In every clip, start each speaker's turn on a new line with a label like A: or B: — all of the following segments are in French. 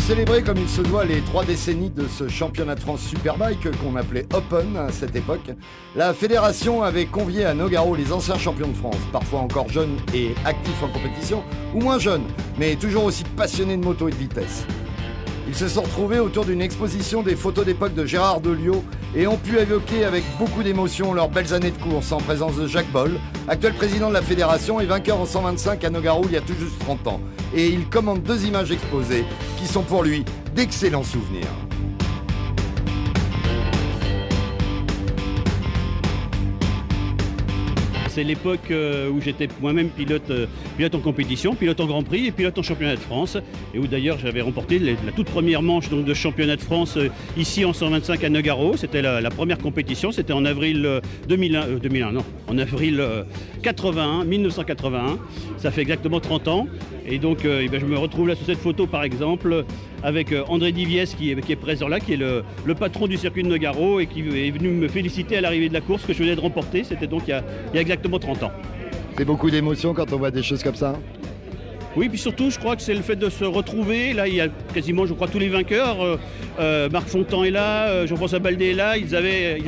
A: célébrer comme il se doit les 3 décennies de ce championnat de France Superbike qu'on appelait Open à cette époque, la fédération avait convié à Nogaro les anciens champions de France, parfois encore jeunes et actifs en compétition, ou moins jeunes, mais toujours aussi passionnés de moto et de vitesse. Ils se sont retrouvés autour d'une exposition des photos d'époque de Gérard Deliot et ont pu évoquer avec beaucoup d'émotion leurs belles années de course en présence de Jacques Boll, actuel président de la fédération et vainqueur en 125 à Nogaro il y a tout juste 30 ans. Et il commande 2 images exposées qui sont pour lui d'excellents souvenirs.
B: C'est l'époque où j'étais moi-même pilote en compétition, pilote en Grand Prix et pilote en championnat de France. Et où d'ailleurs j'avais remporté la toute première manche donc, de championnat de France ici en 125 à Nogaro. C'était la première compétition, c'était en avril 1981. Ça fait exactement 30 ans. Et donc je me retrouve là sur cette photo par exemple avec André Diviès qui est présent là, qui est le patron du circuit de Nogaro et qui est venu me féliciter à l'arrivée de la course que je venais de remporter. C'était donc il y a exactement 30 ans.
A: C'est beaucoup d'émotions quand on voit des choses comme ça?
B: Oui, puis surtout, je crois que c'est le fait de se retrouver. Là, il y a quasiment, je crois, tous les vainqueurs. Marc Fontan est là, Jean-François Baldé est là. Ils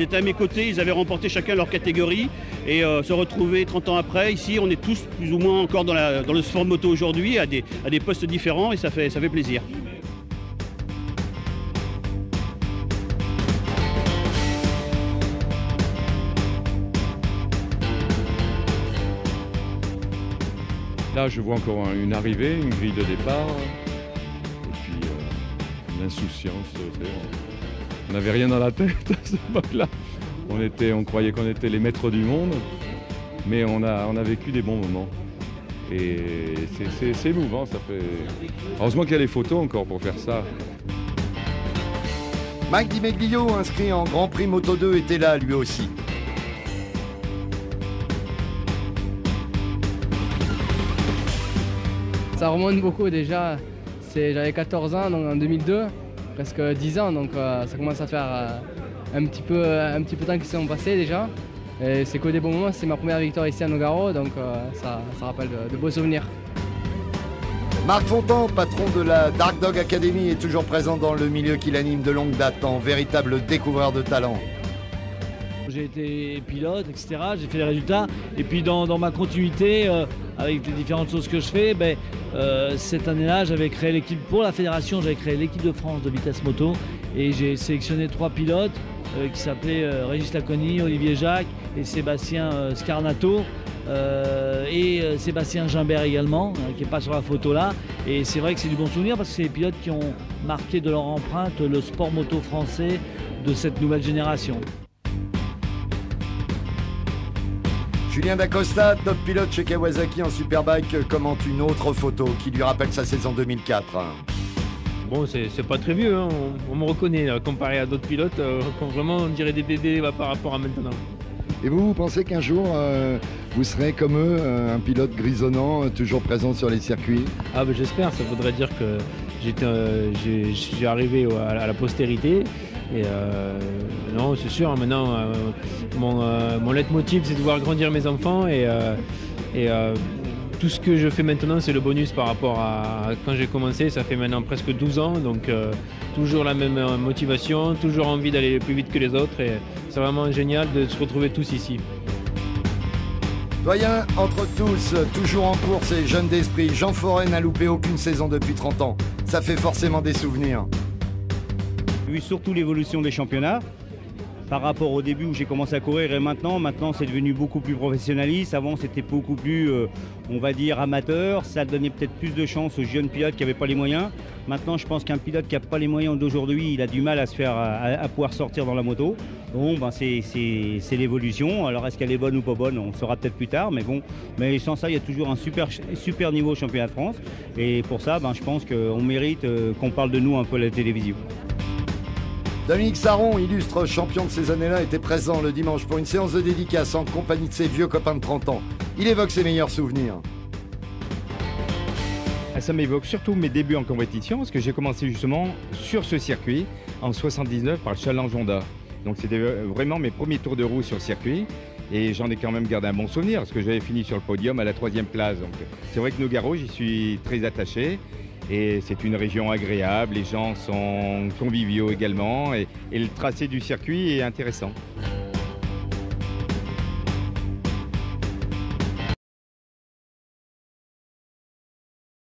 B: étaient à mes côtés, ils avaient remporté chacun leur catégorie. Et se retrouver 30 ans après, ici, on est tous plus ou moins encore dans le sport moto aujourd'hui, à des postes différents, et ça fait plaisir.
C: Là, je vois encore une arrivée, une grille de départ, et puis une insouciance. On n'avait rien dans la tête à cette époque-là. On croyait qu'on était les maîtres du monde, mais on a vécu des bons moments. Et c'est émouvant, ça fait... Heureusement qu'il y a les photos encore pour faire ça.
A: Mike Di Meglio, inscrit en Grand Prix Moto 2, était là lui aussi.
D: Ça remonte beaucoup déjà, j'avais 14 ans donc en 2002, presque 10 ans, donc ça commence à faire un petit peu de temps qui sont passés déjà. Et c'est que des bons moments, c'est ma première victoire ici à Nogaro, donc ça rappelle de beaux souvenirs.
A: Marc Fontan, patron de la Dark Dog Academy, est toujours présent dans le milieu qu'il anime de longue date, en véritable découvreur de talent.
E: J'ai été pilote, etc. J'ai fait les résultats. Et puis dans ma continuité, avec les différentes choses que je fais, cette année-là, j'avais créé l'équipe pour la fédération, j'avais créé l'équipe de France de vitesse moto. Et j'ai sélectionné 3 pilotes qui s'appelaient Régis Laconi, Olivier Jacques et Sébastien Scarnato. Et Sébastien Gimbert également, qui n'est pas sur la photo là. Et c'est vrai que c'est du bon souvenir parce que c'est des pilotes qui ont marqué de leur empreinte le sport moto français de cette nouvelle génération.
A: Julien Dacosta, top pilote chez Kawasaki en Superbike, commente une autre photo qui lui rappelle sa saison 2004.
F: Bon, c'est pas très vieux, hein. On me reconnaît là, comparé à d'autres pilotes, vraiment on dirait des bébés par rapport à maintenant.
A: Et vous pensez qu'un jour, vous serez comme eux, un pilote grisonnant, toujours présent sur les circuits?
F: Ah ben j'espère, ça voudrait dire que je suis arrivé à la postérité. Et non, c'est sûr, maintenant mon leitmotiv c'est de voir grandir mes enfants et tout ce que je fais maintenant c'est le bonus par rapport à quand j'ai commencé, ça fait maintenant presque 12 ans, donc toujours la même motivation, toujours envie d'aller plus vite que les autres et c'est vraiment génial de se retrouver tous ici.
A: Doyen entre tous, toujours en course et jeune d'esprit, Jean Forêt n'a loupé aucune saison depuis 30 ans. Ça fait forcément des souvenirs.
G: Vu surtout l'évolution des championnats par rapport au début où j'ai commencé à courir et maintenant c'est devenu beaucoup plus professionnaliste. Avant c'était beaucoup plus on va dire amateur, ça donnait peut-être plus de chance aux jeunes pilotes qui n'avaient pas les moyens. Maintenant je pense qu'un pilote qui n'a pas les moyens d'aujourd'hui, il a du mal à se faire à pouvoir sortir dans la moto. Bon c'est l'évolution, alors est-ce qu'elle est bonne ou pas bonne, on saura peut-être plus tard, mais sans ça il y a toujours un super niveau au championnat de France et pour ça je pense qu'on mérite qu'on parle de nous un peu à la télévision.
A: Dominique Sarron, illustre champion de ces années-là, était présent le dimanche pour une séance de dédicace en compagnie de ses vieux copains de 30 ans. Il évoque ses meilleurs souvenirs.
H: Ça m'évoque surtout mes débuts en compétition, parce que j'ai commencé justement sur ce circuit en 79 par le Challenge Honda. Donc c'était vraiment mes premiers tours de roue sur circuit. Et j'en ai quand même gardé un bon souvenir, parce que j'avais fini sur le podium à la 3e place. Donc c'est vrai que Nogaro, j'y suis très attaché. Et c'est une région agréable, les gens sont conviviaux également et le tracé du circuit est intéressant.